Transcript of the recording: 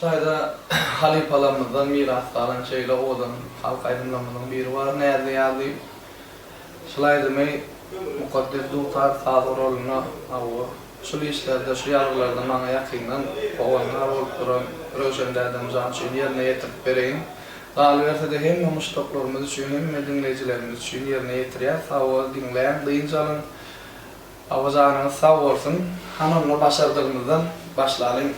Şayda halifalarımızdan miras kalan şeyle odan halk aydınlanmadan biri var. Nerede yazayım? Şulaydı mey mukaddes dutar sağ rolunu avu. Şu işlerde, şu yargılarda bana yakından olanlar olup duran röşenlerden zançın yerine getirip vereyim. Galiberse de hem müştaklarımız için hem dinleyicilerimiz için yerine getiriyor. Sağ ol dinleyen, duyunca avazanınız sağ olsun. Hanımla başardığımızdan başlayalım.